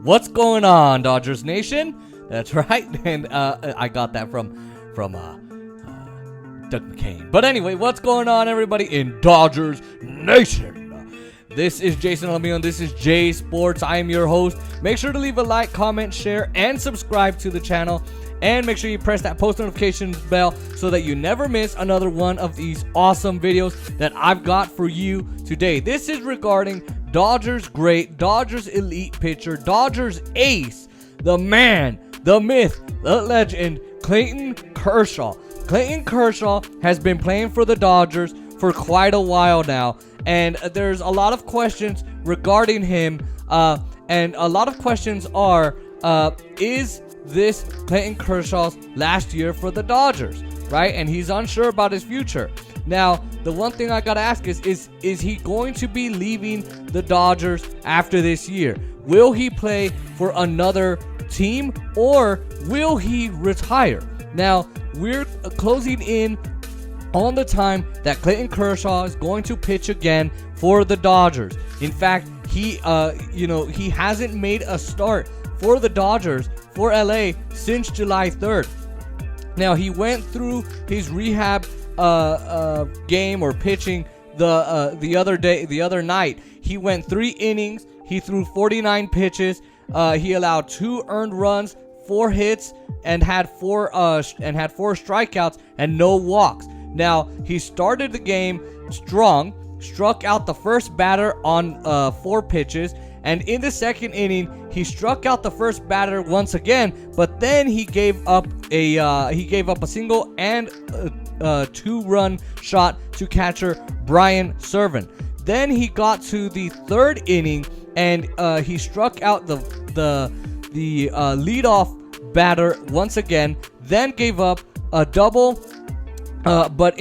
What's going on, Dodgers Nation? That's right, and I got that from Doug McCain. But anyway, what's going on, everybody in Dodgers Nation? This is Jason Alamio, and this is J Sports. I am your host. Make sure to leave a like, comment, share, and subscribe to the channel. And make sure you press that post notification bell so that you never miss another one of these awesome videos that I've got for you today. This is regarding Dodgers great, Dodgers elite pitcher, Dodgers ace, the man, the myth, the legend, Clayton Kershaw. Clayton Kershaw has been playing for the Dodgers for quite a while now, and there's a lot of questions regarding him, and a lot of questions are, is this Clayton Kershaw's last year for the Dodgers, right? And he's unsure about his future. Now, the one thing I gotta ask is he going to be leaving the Dodgers after this year? Will he play for another team, or will he retire? Now, we're closing in on the time that Clayton Kershaw is going to pitch again for the Dodgers. In fact, he hasn't made a start for the Dodgers for LA since July 3rd. Now, he went through his rehab game or pitching the other night. He went 3 innings. He threw 49 pitches. He allowed 2 earned runs, 4 hits, and had 4 strikeouts and no walks. Now, he started the game strong, struck out the first batter on 4 pitches, and in the second inning, he struck out the first batter once again, but then he gave up a single and a 2-run shot to catcher Brian Serven. Then he got to the 3rd inning, and he struck out the leadoff batter once again. Then gave up a double, but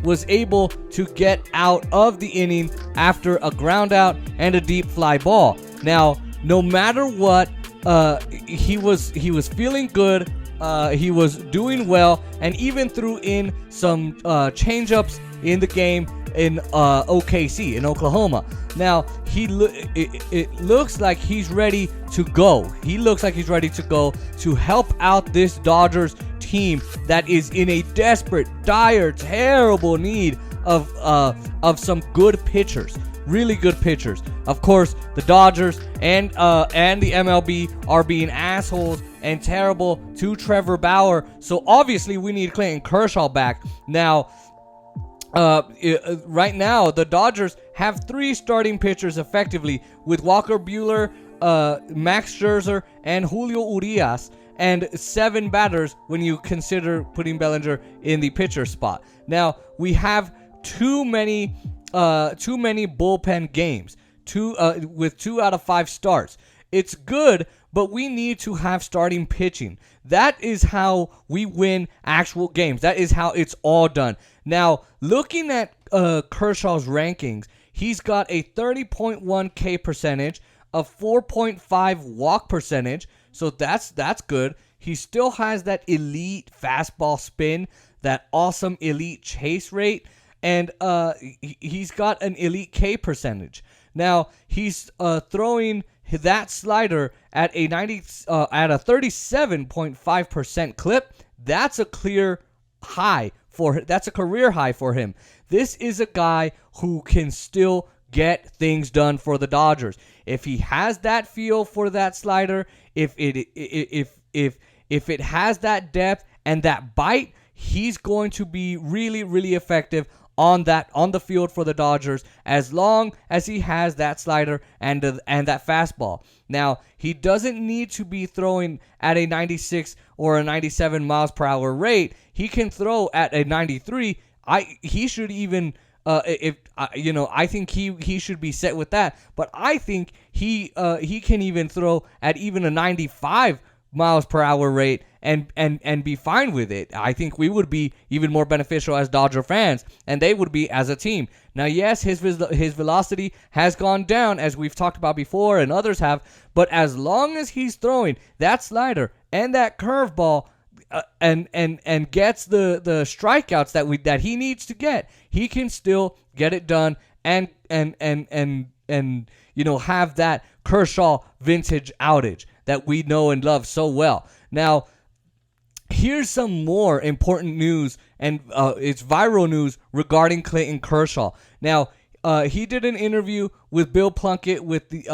was able to get out of the inning after a ground out and a deep fly ball. Now, no matter what, he was feeling good. He was doing well, and even threw in some change-ups in the game in OKC, in Oklahoma. Now, it looks like he's ready to go. He looks like he's ready to go to help out this Dodgers team that is in a desperate, dire, terrible need of some good pitchers. Really good pitchers. Of course, the Dodgers and the MLB are being assholes and terrible to Trevor Bauer. So obviously we need Clayton Kershaw back. Now, right now the Dodgers have 3 starting pitchers effectively, with Walker Buehler, Max Scherzer, and Julio Urias, and 7 batters when you consider putting Bellinger in the pitcher spot. Now, we have too many bullpen games, with 2 out of 5 starts. It's good, but we need to have starting pitching. That is how we win actual games. That is how it's all done. Now, looking at Kershaw's rankings, he's got a 30.1 K percentage, a 4.5 walk percentage, so that's good. He still has that elite fastball spin, that awesome elite chase rate, and he's got an elite K percentage. Now, he's throwing that slider at a 37.5% clip. That's a clear high that's a career high for him. This is a guy who can still get things done for the Dodgers. If he has that feel for that slider, if it has that depth and that bite, he's going to be really, really effective on the field for the Dodgers, as long as he has that slider and that fastball. Now, he doesn't need to be throwing at a 96 or a 97 miles per hour rate. He can throw at a 93. He should even I think he should be set with that. But I think he can even throw at even a 95 miles per hour rate and be fine with it. I think we would be even more beneficial as Dodger fans, and they would be as a team. Now, yes, his velocity has gone down, as we've talked about before and others have, but as long as he's throwing that slider and that curveball and gets the strikeouts that he needs to get, he can still get it done and have that Kershaw vintage outage that we know and love so well. Now, here's some more important news, and it's viral news regarding Clayton Kershaw. Now, he did an interview with Bill Plunkett with the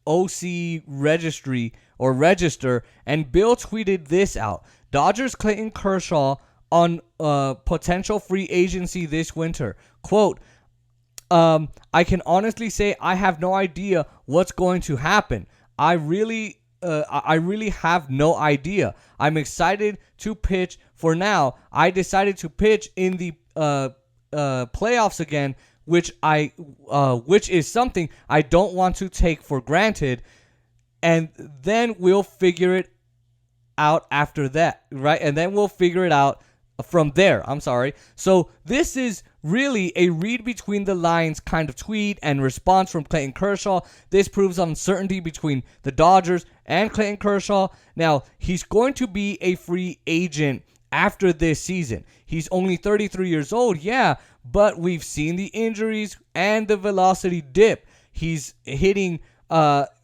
OC registry or register, and Bill tweeted this out: Dodgers Clayton Kershaw on potential free agency this winter. Quote, I can honestly say I have no idea what's going to happen. I really have no idea. I'm excited to pitch. For now, I decided to pitch in the playoffs again, which is something I don't want to take for granted, and then we'll figure it out after that, right? And then we'll figure it out from there. I'm sorry. So this is really a read between the lines kind of tweet and response from Clayton Kershaw. This proves uncertainty between the Dodgers and Clayton Kershaw. Now, he's going to be a free agent after this season. He's only 33 years old, yeah, but we've seen the injuries and the velocity dip. He's hitting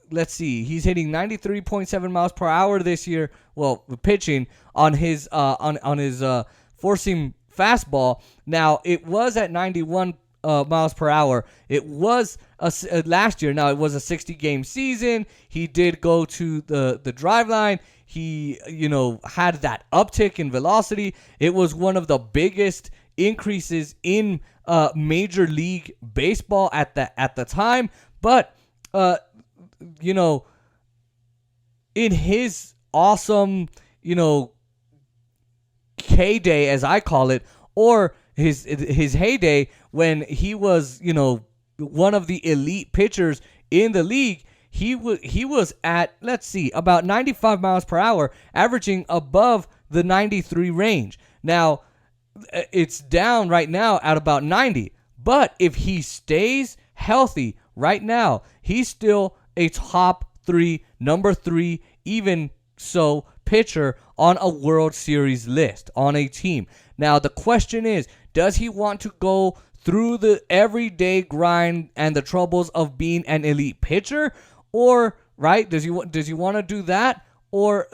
he's hitting 93.7 miles per hour this year. Well, pitching on his four-seam fastball. Now, it was at 91 miles per hour. It was last year. Now, it was a 60-game season. He did go to the drive line. He, had that uptick in velocity. It was one of the biggest increases in Major League Baseball at the time. But, in his awesome, heyday, as I call it, or his heyday when he was, one of the elite pitchers in the league, he was at, about 95 miles per hour, averaging above the 93 range. Now, it's down right now at about 90, but if he stays healthy right now, he's still a top 3, number 3, even so, pitcher on a World Series list, on a team. Now, the question is, does he want to go through the everyday grind and the troubles of being an elite pitcher? Or, right, does he want to do that? Or,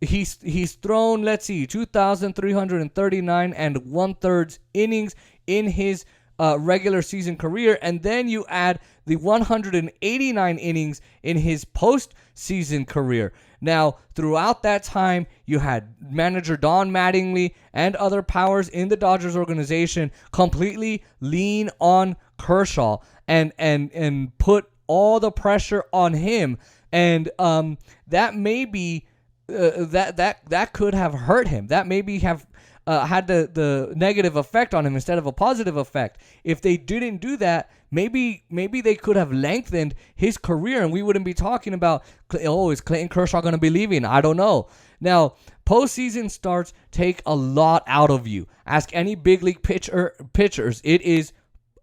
he's thrown, 2,339 and 1/3 innings in his regular season career, and then you add the 189 innings in his postseason career. Now, throughout that time, you had manager Don Mattingly and other powers in the Dodgers organization completely lean on Kershaw and put all the pressure on him, and that maybe that could have hurt him. That maybe have had the negative effect on him instead of a positive effect. If they didn't do that, maybe they could have lengthened his career, and we wouldn't be talking about, is Clayton Kershaw going to be leaving? I don't know. Now, postseason starts take a lot out of you. Ask any big league pitchers. It is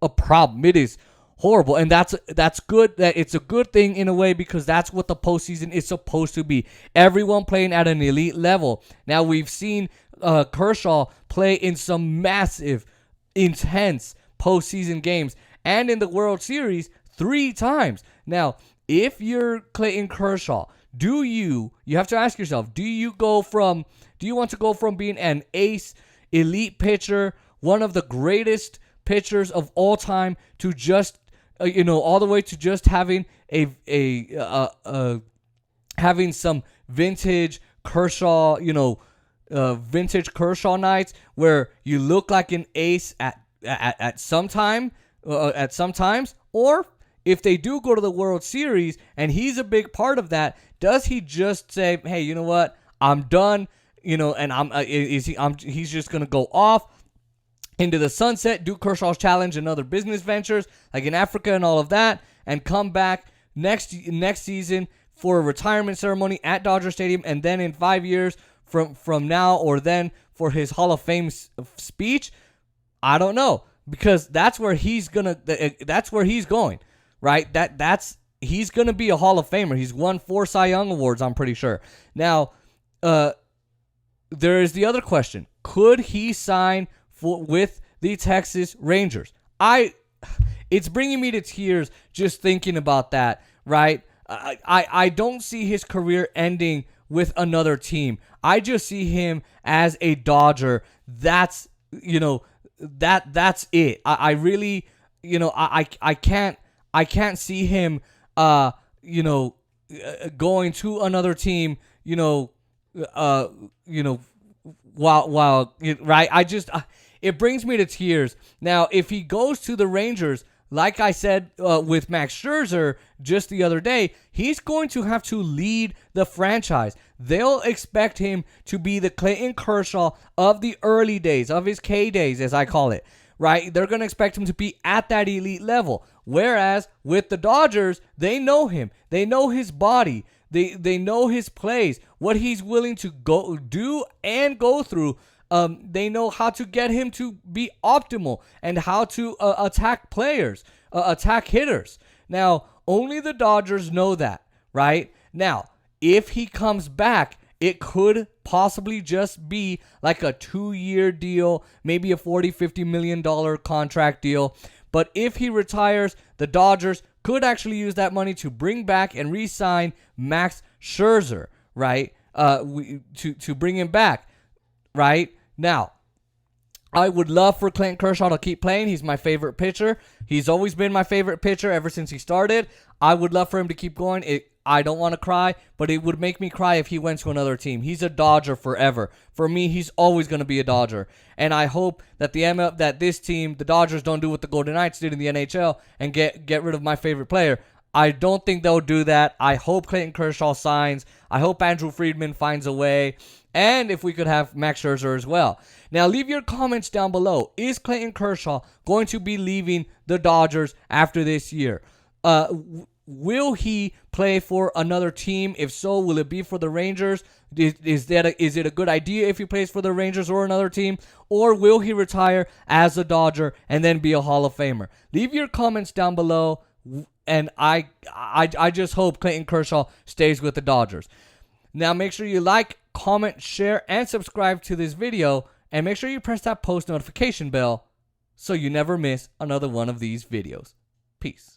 a problem. It is horrible, and that's good. That it's a good thing in a way, because that's what the postseason is supposed to be. Everyone playing at an elite level. Now, we've seen Kershaw play in some massive, intense postseason games, and in the World Series 3 times. Now, if you're Clayton Kershaw, you have to ask yourself, do you want to go from being an ace, elite pitcher, one of the greatest pitchers of all time, to just all the way to just having having some vintage Kershaw, vintage Kershaw nights where you look like an ace at some times, or if they do go to the World Series and he's a big part of that, does he just say, hey, you know what, I'm done, and he's just gonna go off into the sunset, do Kershaw's Challenge and other business ventures like in Africa and all of that, and come back next season for a retirement ceremony at Dodger Stadium, and then in 5 years from now or then for his Hall of Fame speech? I don't know, because that's where he's going, right? He's going to be a Hall of Famer. He's won 4 Cy Young Awards, I'm pretty sure. Now, there is the other question. Could he sign with the Texas Rangers? It's bringing me to tears just thinking about that, right? I don't see his career ending with another team. I just see him as a Dodger. That's that's it. I really, I can't see him going to another team, while right. It brings me to tears. Now, if he goes to the Rangers, like I said with Max Scherzer just the other day, he's going to have to lead the franchise. They'll expect him to be the Clayton Kershaw of the early days, of his K days, as I call it, right? They're going to expect him to be at that elite level. Whereas with the Dodgers, they know him. They know his body. They know his plays, what he's willing to go do and go through. They know how to get him to be optimal and how to attack players, attack hitters. Now, only the Dodgers know that, right? Now, if he comes back, it could possibly just be like a 2-year deal, maybe a $40-50 million contract deal. But if he retires, the Dodgers could actually use that money to bring back and re-sign Max Scherzer, right? To bring him back, right? Now, I would love for Clayton Kershaw to keep playing. He's my favorite pitcher. He's always been my favorite pitcher ever since he started. I would love for him to keep going. I don't want to cry, but it would make me cry if he went to another team. He's a Dodger forever. For me, he's always going to be a Dodger. And I hope that that this team, the Dodgers, don't do what the Golden Knights did in the NHL and get rid of my favorite player. I don't think they'll do that. I hope Clayton Kershaw signs. I hope Andrew Friedman finds a way. And if we could have Max Scherzer as well. Now, leave your comments down below. Is Clayton Kershaw going to be leaving the Dodgers after this year? Will he play for another team? If so, will it be for the Rangers? Is it a good idea if he plays for the Rangers or another team? Or will he retire as a Dodger and then be a Hall of Famer? Leave your comments down below. And I just hope Clayton Kershaw stays with the Dodgers. Now, make sure you like, comment, share, and subscribe to this video. And make sure you press that post notification bell so you never miss another one of these videos. Peace.